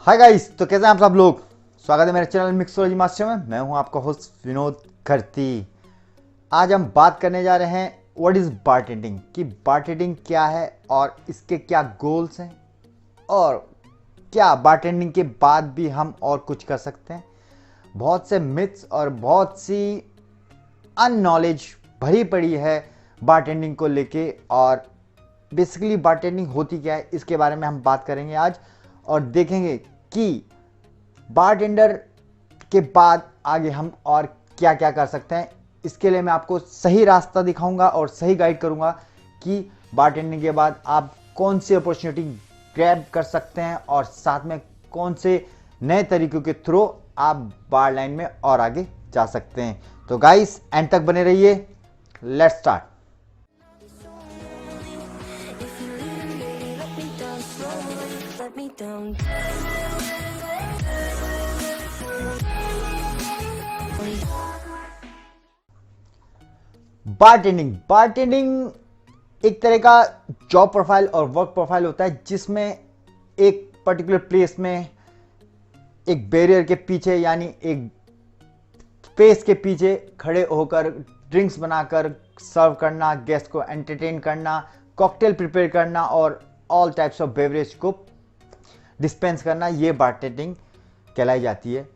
Hi guys, तो कैसे हैं आप सब लोग। स्वागत है मेरे चैनल मिक्सोलॉजी मास्टर में। मैं हूं आपका होस्ट विनोद खर्ती। आज हम बात करने जा रहे हैं व्हाट इज बारटेंडिंग, कि बारटेंडिंग क्या है और इसके क्या गोल्स हैं और क्या बारटेंडिंग के बाद भी हम और कुछ कर सकते हैं। बहुत से मिथ्स और बहुत सी अननॉलेज भरी पड़ी है बारटेंडिंग को लेके, और बेसिकली बारटेंडिंग होती क्या है इसके बारे में हम बात करेंगे आज, और देखेंगे कि बारटेंडर के बाद आगे हम और क्या क्या कर सकते हैं। इसके लिए मैं आपको सही रास्ता दिखाऊंगा और सही गाइड करूंगा कि बारटेंडिंग के बाद आप कौन सी अपॉर्चुनिटी ग्रैब कर सकते हैं और साथ में कौन से नए तरीकों के थ्रू आप बार लाइन में और आगे जा सकते हैं। तो गाइस, एंड तक बने रहिए। Let's start. बारटेंडिंग एक तरह का जॉब प्रोफाइल और वर्क प्रोफाइल होता है, जिसमें एक पर्टिकुलर प्लेस में एक बैरियर के पीछे यानी एक स्पेस के पीछे खड़े होकर ड्रिंक्स बनाकर सर्व करना, गेस्ट को एंटरटेन करना, कॉकटेल प्रिपेयर करना और ऑल टाइप्स ऑफ बेवरेज को डिस्पेंस करना, ये बारटेंडिंग कहलाई जाती है।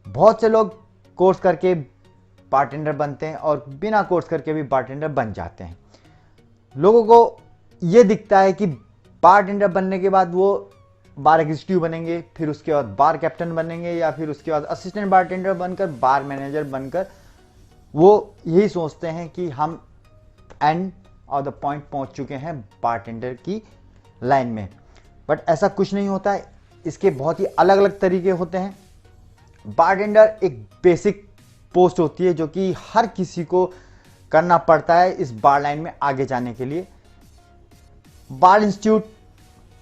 बहुत से लोग कोर्स करके बारटेंडर बनते हैं और बिना कोर्स करके भी बारटेंडर बन जाते हैं। लोगों को ये दिखता है कि बारटेंडर बनने के बाद वो बार एग्जीक्यूटिव बनेंगे, फिर उसके बाद बार कैप्टन बनेंगे, या फिर उसके बाद असिस्टेंट बारटेंडर बनकर बार मैनेजर बनकर वो यही सोचते हैं कि हम एंड ऑफ द पॉइंट पहुंच चुके हैं बारटेंडर की लाइन में। बट ऐसा कुछ नहीं होता है। इसके बहुत ही अलग अलग तरीके होते हैं। बारटेंडर एक बेसिक पोस्ट होती है जो कि हर किसी को करना पड़ता है इस बार लाइन में आगे जाने के लिए। बार इंस्टीट्यूट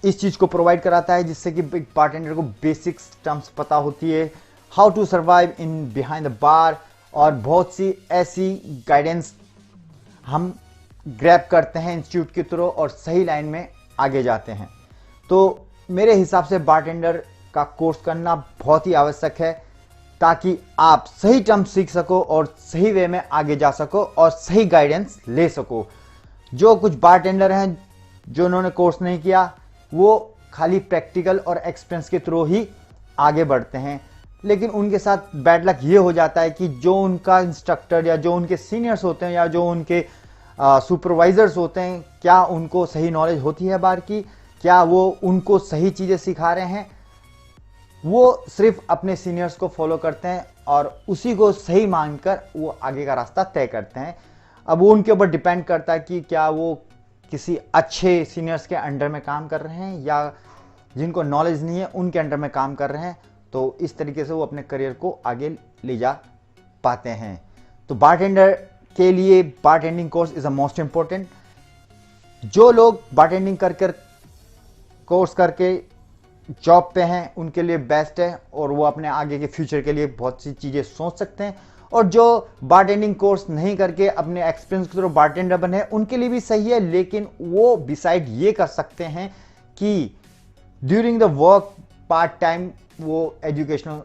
इस चीज को प्रोवाइड कराता है जिससे कि बारटेंडर को बेसिक टर्म्स पता होती है, how to survive in behind the bar, और बहुत सी ऐसी गाइडेंस हम ग्रैब करते हैं इंस्टीट्यूट के थ्रू और सही लाइन में आगे जाते हैं। तो मेरे हिसाब से बारटेंडर का कोर्स करना बहुत ही आवश्यक है, ताकि आप सही टर्म सीख सको और सही वे में आगे जा सको और सही गाइडेंस ले सको। जो कुछ बारटेंडर हैं जो उन्होंने कोर्स नहीं किया, वो खाली प्रैक्टिकल और एक्सपीरियंस के थ्रू ही आगे बढ़ते हैं, लेकिन उनके साथ बैड लक ये हो जाता है कि जो उनका इंस्ट्रक्टर या जो उनके सीनियर्स होते हैं या जो उनके सुपरवाइजर्स होते हैं, क्या उनको सही नॉलेज होती है बार की, क्या वो उनको सही चीज़ें सिखा रहे हैं। वो सिर्फ अपने सीनियर्स को फॉलो करते हैं और उसी को सही मानकर वो आगे का रास्ता तय करते हैं। अब वो उनके ऊपर डिपेंड करता है कि क्या वो किसी अच्छे सीनियर्स के अंडर में काम कर रहे हैं या जिनको नॉलेज नहीं है उनके अंडर में काम कर रहे हैं। तो इस तरीके से वो अपने करियर को आगे ले जा पाते हैं। तो बारटेंडर के लिए bartending course is a most important. जो लोग बारटेंडिंग कर कोर्स करके जॉब पे हैं उनके लिए बेस्ट है, और वो अपने आगे के फ्यूचर के लिए बहुत सी चीज़ें सोच सकते हैं। और जो बारटेंडिंग कोर्स नहीं करके अपने एक्सपीरियंस के थ्रू बारटेंडर बने हैं उनके लिए भी सही है, लेकिन वो डिसाइड ये कर सकते हैं कि during the work part time वो एजुकेशनल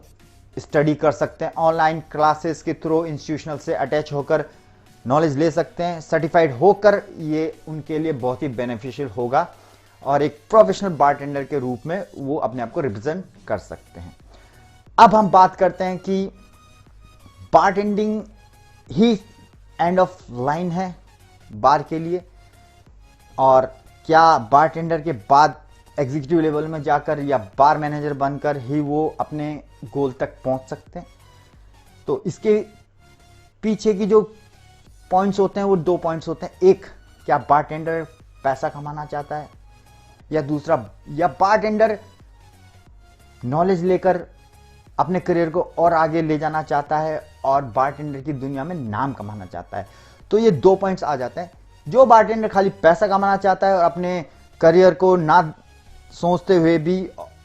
स्टडी कर सकते हैं, ऑनलाइन क्लासेस के थ्रू इंस्टीट्यूशनल से अटैच होकर नॉलेज ले सकते हैं। सर्टिफाइड होकर ये उनके लिए बहुत ही बेनिफिशियल होगा और एक प्रोफेशनल बारटेंडर के रूप में वो अपने आप को रिप्रेजेंट कर सकते हैं। अब हम बात करते हैं कि bartending he end of line है बार के लिए, और क्या बारटेंडर के बाद एग्जीक्यूटिव लेवल में जाकर या बार मैनेजर बनकर ही वो अपने गोल तक पहुंच सकते हैं। तो इसके पीछे की जो पॉइंट्स होते हैं वो दो पॉइंट्स होते हैं। एक, क्या बारटेंडर पैसा कमाना चाहता है, या दूसरा, या बारटेंडर नॉलेज लेकर अपने करियर को और आगे ले जाना चाहता है और बारटेंडर की दुनिया में नाम कमाना चाहता है। तो ये दो पॉइंट्स आ जाते हैं। जो बारटेंडर खाली पैसा कमाना चाहता है और अपने करियर को ना सोचते हुए भी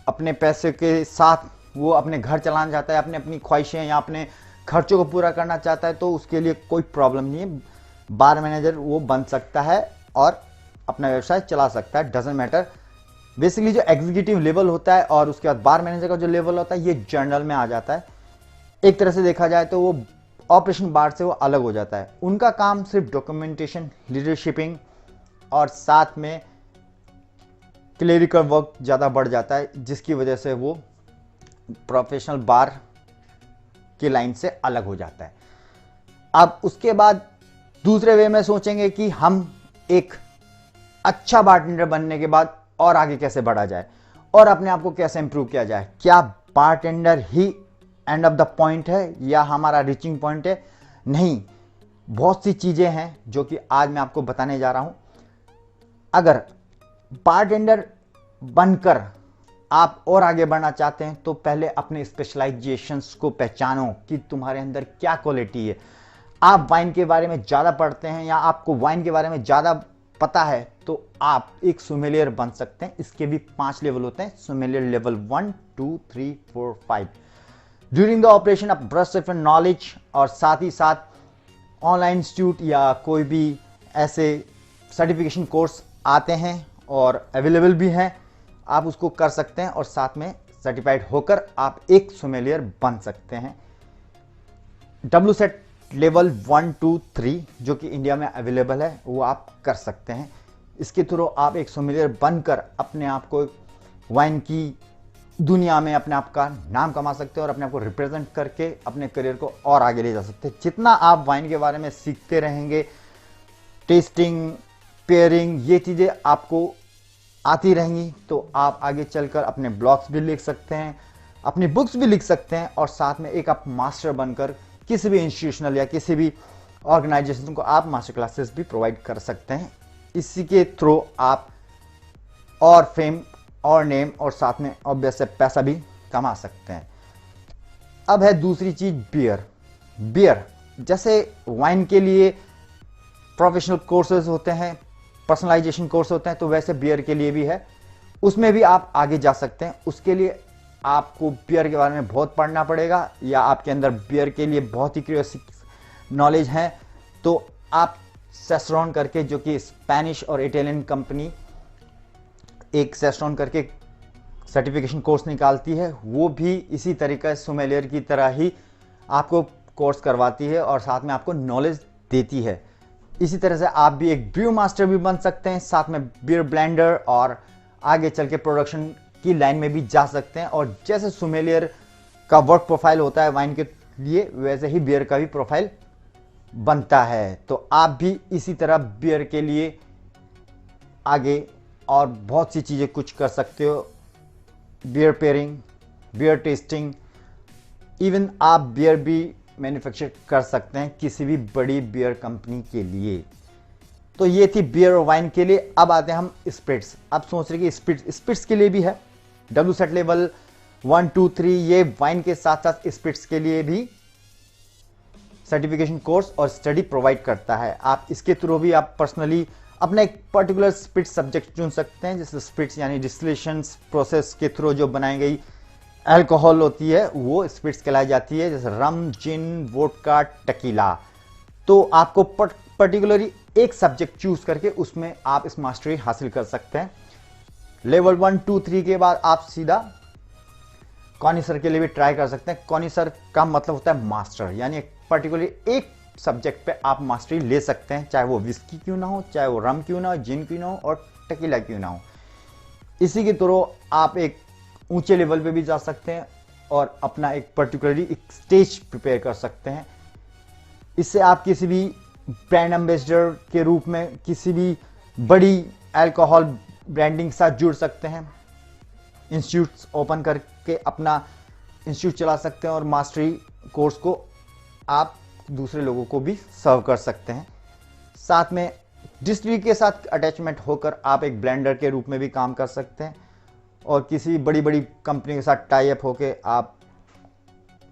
अपने पैसे के साथ वो अपने घर चलाना चाहता है, अपने अपनी ख्वाहिशें या अपने खर्चों को पूरा करना चाहता है, तो उसके लिए कोई प्रॉब्लम नहीं है। बार मैनेजर वो बन सकता है और अपना व्यवसाय चला सकता है। डजेंट मैटर बेसिकली जो एग्जीक्यूटिव लेवल होता है और उसके बाद बार मैनेजर का जो लेवल होता है ये जनरल में आ जाता है। एक तरह से देखा जाए तो वो ऑपरेशन बार से वो अलग हो जाता है। उनका काम सिर्फ डॉक्यूमेंटेशन, लीडरशिपिंग और साथ में क्लेरिकल वर्क ज़्यादा बढ़ जाता है, जिसकी वजह से वो प्रोफेशनल बार की लाइन से अलग हो जाता है। अब उसके बाद दूसरे वे में सोचेंगे कि हम एक अच्छा बारटेंडर बनने के बाद और आगे कैसे बढ़ा जाए और अपने आप को कैसे इंप्रूव किया जाए। क्या bartender he end of the point है या हमारा रीचिंग पॉइंट है? नहीं, बहुत सी चीज़ें हैं जो कि आज मैं आपको बताने जा रहा हूं। अगर बारटेंडर बनकर आप और आगे बढ़ना चाहते हैं तो पहले अपने स्पेशलाइजेशंस को पहचानो कि तुम्हारे अंदर क्या क्वालिटी है। आप वाइन के बारे में ज़्यादा पढ़ते हैं या आपको वाइन के बारे में ज़्यादा पता है तो आप एक सोमेलियर बन सकते हैं। इसके भी 5 लेवल होते हैं, sommelier level 1, 2, 3, 4, 5। During the operation आप ब्रश अप नॉलेज और साथ ही साथ ऑनलाइन इंस्टीट्यूट या कोई भी ऐसे सर्टिफिकेशन कोर्स आते हैं और अवेलेबल भी हैं, आप उसको कर सकते हैं और साथ में सर्टिफाइड होकर आप एक सोमेलियर बन सकते हैं। WSET लेवल 1, 2, 3 जो कि इंडिया में अवेलेबल है वो आप कर सकते हैं। इसके थ्रू आप एक सोमेलियर बनकर अपने आप को वाइन की दुनिया में अपने आप का नाम कमा सकते हैं और अपने आप को रिप्रेजेंट करके अपने करियर को और आगे ले जा सकते हैं। जितना आप वाइन के बारे में सीखते रहेंगे, टेस्टिंग, पेयरिंग, ये चीज़ें आपको आती रहेंगी तो आप आगे चलकर अपने ब्लॉग्स भी लिख सकते हैं, अपनी बुक्स भी लिख सकते हैं और साथ में एक आप मास्टर बनकर किसी भी इंस्टीट्यूशनल या किसी भी ऑर्गेनाइजेशन को आप मास्टर क्लासेस भी प्रोवाइड कर सकते हैं। इसी के थ्रू आप और फेम और नेम और साथ में ऑब्वियस से पैसा भी कमा सकते हैं। अब है दूसरी चीज बियर। जैसे वाइन के लिए प्रोफेशनल कोर्सेज होते हैं, पर्सनलाइजेशन कोर्स होते हैं, तो वैसे बियर के लिए भी है। उसमें भी आप आगे जा सकते हैं। उसके लिए आपको बियर के बारे में बहुत पढ़ना पड़ेगा या आपके अंदर बियर के लिए बहुत ही क्यूरियोसिटी नॉलेज है तो आप सेस्ट्रॉन करके, जो कि स्पेनिश और इटालियन कंपनी एक सेस्ट्रॉन करके सर्टिफिकेशन कोर्स निकालती है, वो भी इसी तरीके से सोमेलियर की तरह ही आपको कोर्स करवाती है और साथ में आपको नॉलेज देती है। इसी तरह से आप भी एक ब्रू मास्टर भी बन सकते हैं, साथ में बियर ब्लेंडर और आगे चल के प्रोडक्शन की लाइन में भी जा सकते हैं। और जैसे सोमेलियर का वर्क प्रोफाइल होता है वाइन के लिए, वैसे ही बियर का भी प्रोफाइल बनता है। तो आप भी इसी तरह बियर के लिए आगे और बहुत सी चीज़ें कुछ कर सकते हो। Beer pairing, beer testing, even आप बियर भी मैन्युफैक्चर कर सकते हैं किसी भी बड़ी बियर कंपनी के लिए। तो ये थी बियर और वाइन के लिए। अब आते हैं हम स्पिरिट्स। अब सोच रहे कि स्पिरिट्स के लिए भी है WSET लेवल 1, 2, 3। ये वाइन के साथ साथ स्पिरिट्स के लिए भी सर्टिफिकेशन कोर्स और स्टडी प्रोवाइड करता है। आप इसके थ्रू भी आप पर्सनली अपना एक पर्टिकुलर स्पिरिट सब्जेक्ट चुन सकते हैं। जैसे स्पिरिट्स यानी डिस्टिलेशन प्रोसेस के थ्रू जो बनाई गई अल्कोहल होती है वो स्पिरिट्स कहलाई जाती है, जैसे रम, जिन, वोडका, टकीला। तो आपको पर्टिकुलरली एक सब्जेक्ट चूज करके उसमें आप इस मास्टरी हासिल कर सकते हैं। लेवल 1, 2, 3 के बाद आप सीधा कॉनिसर के लिए भी ट्राई कर सकते हैं। कॉनिसर का मतलब होता है मास्टर, यानी पर्टिकुलरली एक सब्जेक्ट पे आप मास्टरी ले सकते हैं, चाहे वो विस्की क्यों ना हो, चाहे वो रम क्यों ना हो, जिन क्यों ना हो और टकीला क्यों ना हो। इसी के थ्रू आप एक ऊंचे लेवल पे भी जा सकते हैं और अपना एक पर्टिकुलरली एक स्टेज प्रिपेयर कर सकते हैं। इससे आप किसी भी ब्रांड एम्बेसडर के रूप में किसी भी बड़ी अल्कोहल ब्रांडिंग के साथ जुड़ सकते हैं। इंस्टीट्यूट्स ओपन करके अपना इंस्टीट्यूट चला सकते हैं और मास्टरी कोर्स को आप दूसरे लोगों को भी सर्व कर सकते हैं। साथ में डिस्टिलरी के साथ अटैचमेंट होकर आप एक ब्लेंडर के रूप में भी काम कर सकते हैं और किसी बड़ी बड़ी कंपनी के साथ टाई अप होके आप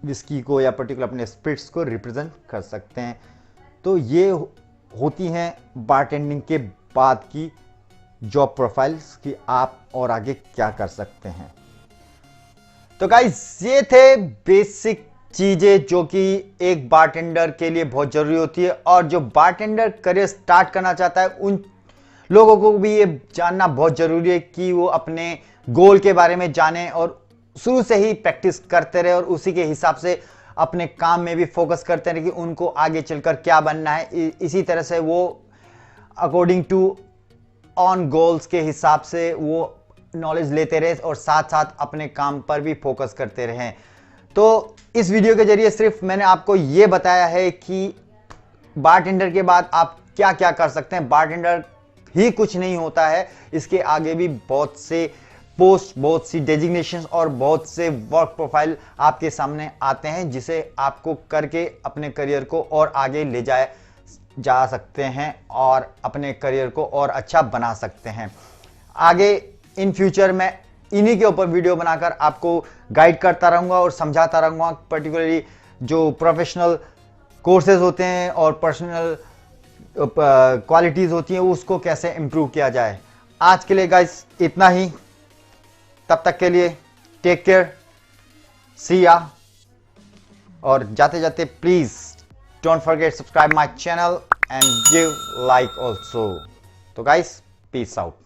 विस्की को या पर्टिकुलर अपने स्पिरिट्स को रिप्रेजेंट कर सकते हैं। तो ये होती हैं बारटेंडिंग के बाद की जॉब प्रोफाइल्स कि आप और आगे क्या कर सकते हैं। तो गाइस ये थे बेसिक चीजें जो कि एक बारटेंडर के लिए बहुत जरूरी होती है और जो बारटेंडर करियर स्टार्ट करना चाहता है उन लोगों को भी ये जानना बहुत जरूरी है कि वो अपने गोल के बारे में जाने और शुरू से ही प्रैक्टिस करते रहे और उसी के हिसाब से अपने काम में भी फोकस करते रहे कि उनको आगे चलकर क्या बनना है। इसी तरह से वो अकॉर्डिंग टू ऑन गोल्स के हिसाब से वो नॉलेज लेते रहे और साथ साथ अपने काम पर भी फोकस करते रहें। तो इस वीडियो के जरिए सिर्फ मैंने आपको ये बताया है कि बारटेंडर के बाद आप क्या क्या कर सकते हैं। बारटेंडर ही कुछ नहीं होता है, इसके आगे भी बहुत से पोस्ट, बहुत सी डेजिग्नेशंस और बहुत से वर्क प्रोफाइल आपके सामने आते हैं जिसे आपको करके अपने करियर को और आगे ले जा सकते हैं और अपने करियर को और अच्छा बना सकते हैं। आगे इन फ्यूचर मैं इन्हीं के ऊपर वीडियो बनाकर आपको गाइड करता रहूंगा और समझाता रहूंगा, पर्टिकुलरली जो प्रोफेशनल कोर्सेज होते हैं और पर्सनल क्वालिटीज होती हैं उसको कैसे इंप्रूव किया जाए। आज के लिए गाइस इतना ही, तब तक के लिए टेक केयर, सी या। और जाते जाते please don't forget subscribe my channel and give like also. तो गाइस पीस आउट।